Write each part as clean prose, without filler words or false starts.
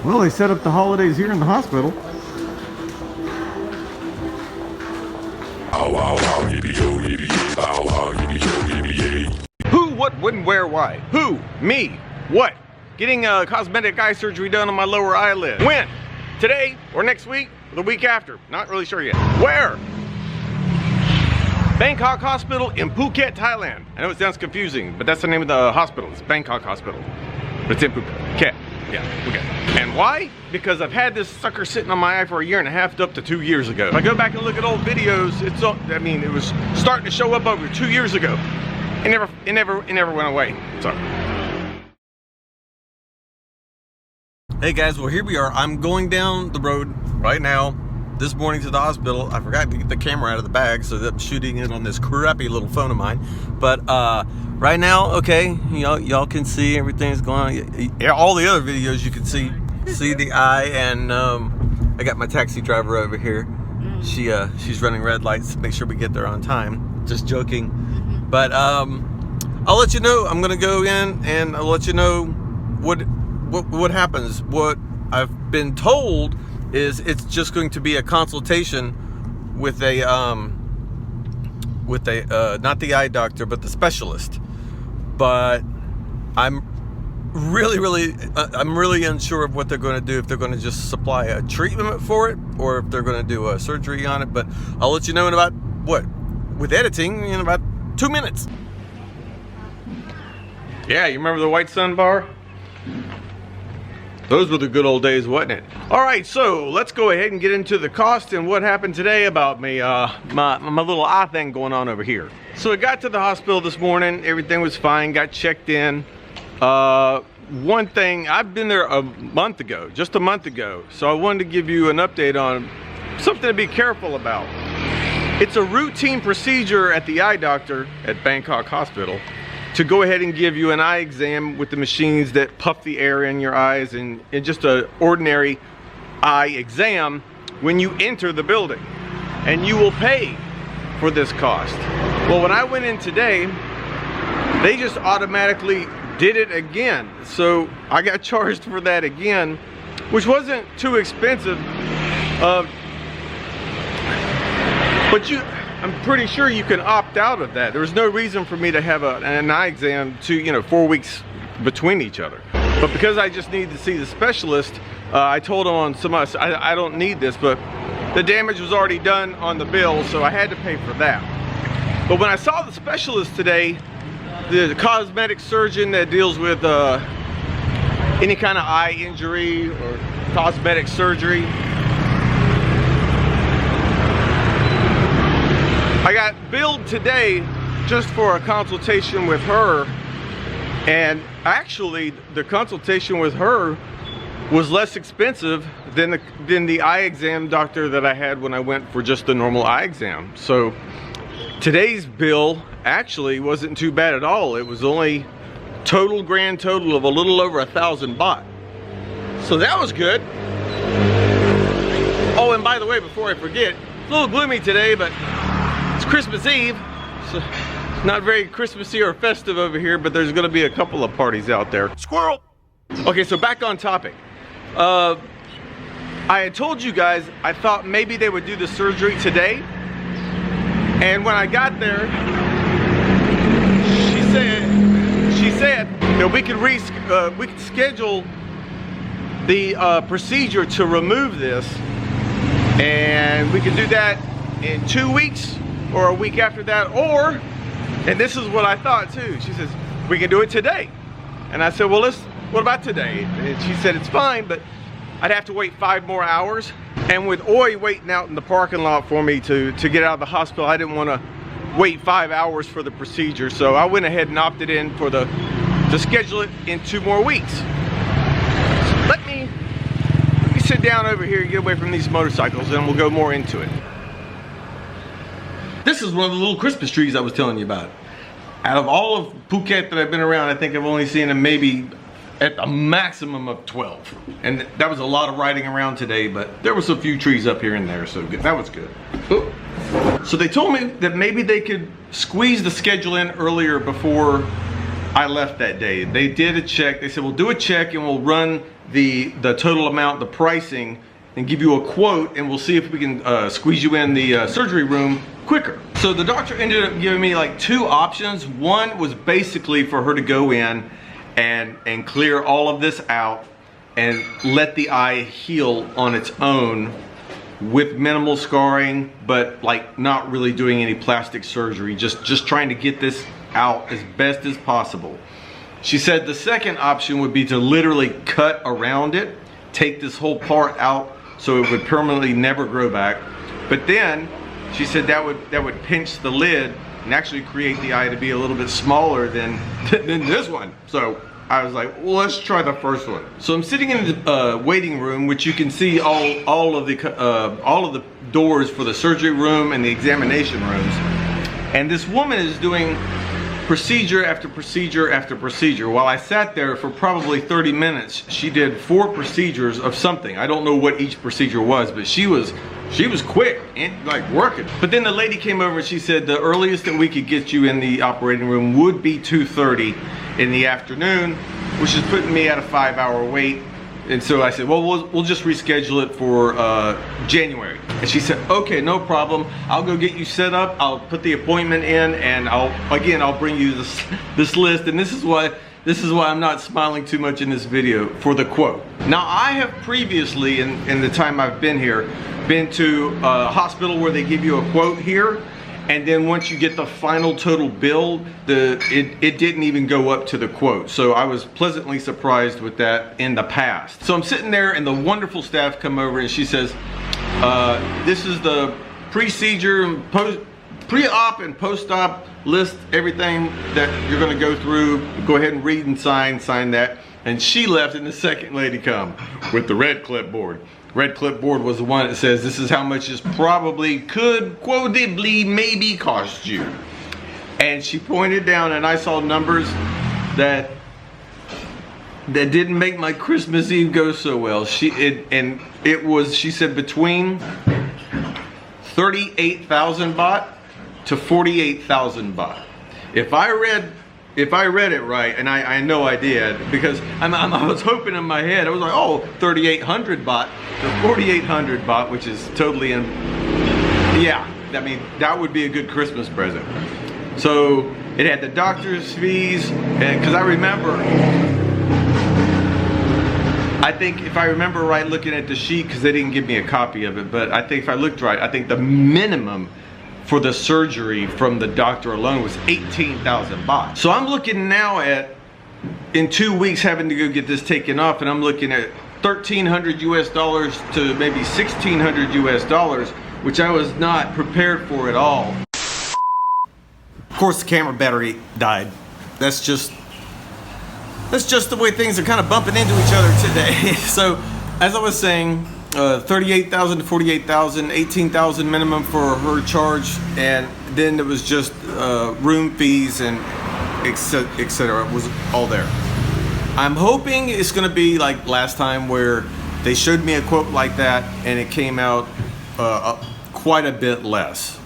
Well, they set up the holidays here in the hospital. Who, what, when, where, why? Who? Me? What? Getting cosmetic eye surgery done on my lower eyelid. When? Today? Or next week? Or the week after? Not really sure yet. Where? Bangkok Hospital in Phuket, Thailand. I know it sounds confusing, but that's the name of the hospital. It's Bangkok Hospital. But it's in Phuket. Yeah, Phuket. And why? Because I've had this sucker sitting on my eye for a year and a half up to 2 years ago. If I go back and look at old videos, it was starting to show up over 2 years ago. It never went away. So. Hey guys, well here we are. I'm going down the road right now this morning to the hospital. I forgot to get the camera out of the bag, so I'm shooting it on this crappy little phone of mine. But right now, okay, y'all can see everything's going on. All the other videos you can see the eye, and I got my taxi driver over here. She's running red lights to make sure we get there on time. Just joking. But I'll let you know. I'm gonna go in and I'll let you know what happens. What I've been told is it's just going to be a consultation with a not the eye doctor but the specialist. But I'm really unsure of what they're going to do, if they're going to just supply a treatment for it or if they're going to do a surgery on it. But I'll let you know in about with editing in about 2 minutes. Yeah, you remember the white sun bar? Those were the good old days, wasn't it? All right, so let's go ahead and get into the cost and what happened today about me, my little eye thing going on over here. So I got to the hospital this morning, everything was fine, got checked in. One thing, I've been there just a month ago, so I wanted to give you an update on something to be careful about. It's a routine procedure at the eye doctor at Bangkok Hospital to go ahead and give you an eye exam with the machines that puff the air in your eyes, and just an ordinary eye exam when you enter the building. And you will pay for this cost. Well, when I went in today, they just automatically did it again. So I got charged for that again, which wasn't too expensive. But I'm pretty sure you can opt out of that. There was no reason for me to have an eye exam 4 weeks between each other. But because I just needed to see the specialist, I told him on I don't need this, but the damage was already done on the bill, so I had to pay for that. But when I saw the specialist today, the cosmetic surgeon that deals with any kind of eye injury or cosmetic surgery, I got billed today just for a consultation with her, and actually the consultation with her was less expensive than the eye exam doctor that I had when I went for just the normal eye exam. So today's bill actually wasn't too bad at all. It was only grand total of a little over 1,000 baht. So that was good. Oh, and by the way, before I forget, it's a little gloomy today, but it's Christmas Eve, so it's not very Christmassy or festive over here, but there's gonna be a couple of parties out there. Squirrel! Okay, so back on topic. I had told you guys I thought maybe they would do the surgery today. And when I got there, she said that we could schedule the procedure to remove this, and we could do that in 2 weeks or a week after that, or, and this is what I thought too, she says, we can do it today. And I said, well, what about today? And she said, it's fine, but I'd have to wait 5 more hours. And with Oi waiting out in the parking lot for me to get out of the hospital, I didn't want to wait 5 hours for the procedure. So I went ahead and opted in to schedule it in 2 more weeks. So let me sit down over here and get away from these motorcycles, and we'll go more into it. This is one of the little Christmas trees I was telling you about. Out of all of Phuket that I've been around, I think I've only seen them maybe at a maximum of 12. And that was a lot of riding around today, but there was a few trees up here and there, so that was good. Ooh. So they told me that maybe they could squeeze the schedule in earlier before I left that day. They did a check. They said, we'll do a check and we'll run the total amount, the pricing, and give you a quote, and we'll see if we can squeeze you in the surgery room quicker. So the doctor ended up giving me like 2 options. One was basically for her to go in and clear all of this out and let the eye heal on its own with minimal scarring, but like not really doing any plastic surgery, just trying to get this out as best as possible. She said the second option would be to literally cut around it, take this whole part out so it would permanently never grow back. But then she said that would pinch the lid and actually create the eye to be a little bit smaller than this one. So I was like, well, let's try the first one. So I'm sitting in the waiting room, which you can see all of the doors for the surgery room and the examination rooms. And this woman is doing procedure after procedure after procedure. While I sat there for probably 30 minutes, she did 4 procedures of something. I don't know what each procedure was, but she was quick and like working. But then the lady came over and she said the earliest that we could get you in the operating room would be 2:30 in the afternoon, which is putting me at a 5-hour wait. And so I said, well, we'll just reschedule it for January. And she said, okay, no problem. I'll go get you set up. I'll put the appointment in, and I'll bring you this list. And this is why I'm not smiling too much in this video, for the quote. Now, I have previously, in the time I've been here, been to a hospital where they give you a quote here, and then once you get the final total bill, it didn't even go up to the quote. So I was pleasantly surprised with that in the past. So I'm sitting there and the wonderful staff come over and she says, this is the procedure and pre-op and post-op list, everything that you're gonna go through. Go ahead and read and sign that. And she left and the second lady come with the red clipboard. Red clipboard was the one that says this is how much this probably could quotably maybe cost you. And she pointed down and I saw numbers that didn't make my Christmas Eve go so well. She said between 38,000 baht to 48,000 baht. If I read it right, and I know I did, because I was hoping in my head, I was like, oh, 3,800 baht to 4,800 baht, which is totally yeah, I mean, that would be a good Christmas present. So it had the doctor's fees, and because I think if I remember right, looking at the sheet, because they didn't give me a copy of it, but I think if I looked right, I think the minimum for the surgery from the doctor alone was 18,000 baht. So I'm looking now at, in 2 weeks, having to go get this taken off, and I'm looking at $1,300 US to maybe $1,600 US, which I was not prepared for at all. Of course, the camera battery died. That's just the way things are kind of bumping into each other today. So, as I was saying, 38,000 to 48,000, 18,000 minimum for her charge, and then it was just room fees and etc. It was all there. I'm hoping it's gonna be like last time where they showed me a quote like that and it came out quite a bit less.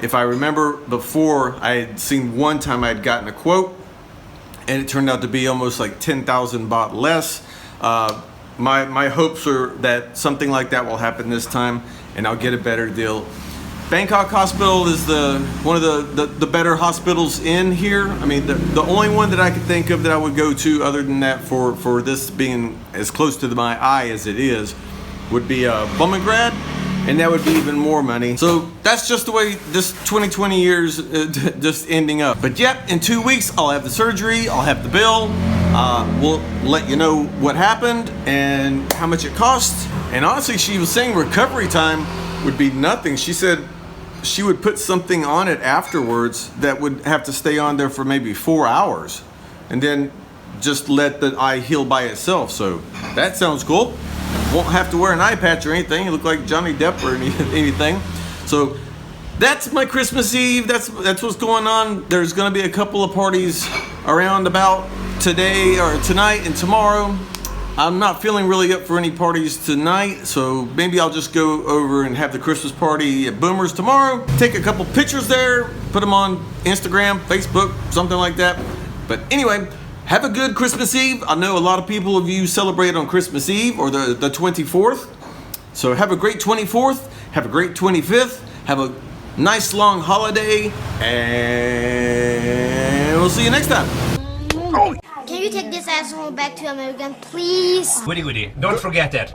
If I remember before, I had seen one time I had gotten a quote and it turned out to be almost like 10,000 baht less. My hopes are that something like that will happen this time and I'll get a better deal. Bangkok Hospital is one of the better hospitals in here. I mean, the only one that I could think of that I would go to other than that for this being as close to my eye as it is would be Bumrungrad, and that would be even more money. So that's just the way this 2020 years just ending up. But yep, in 2 weeks I'll have the surgery, I'll have the bill. We'll let you know what happened and how much it costs. And honestly, she was saying recovery time would be nothing. She said she would put something on it afterwards that would have to stay on there for maybe 4 hours and then just let the eye heal by itself. So that sounds cool. Won't have to wear an eye patch or anything. You look like Johnny Depp or anything. So that's my Christmas Eve. That's what's going on. There's gonna be a couple of parties around about today or tonight and tomorrow. I'm not feeling really up for any parties tonight, so maybe I'll just go over and have the Christmas party at Boomer's tomorrow. Take a couple pictures there, put them on Instagram, Facebook, something like that. But anyway, have a good Christmas Eve. I know a lot of people of you celebrate on Christmas Eve or the 24th. So have a great 24th. Have a great 25th. Have a nice long holiday. And we'll see you next time. Can you take this asshole back to America, please? Goody goody. Don't forget that.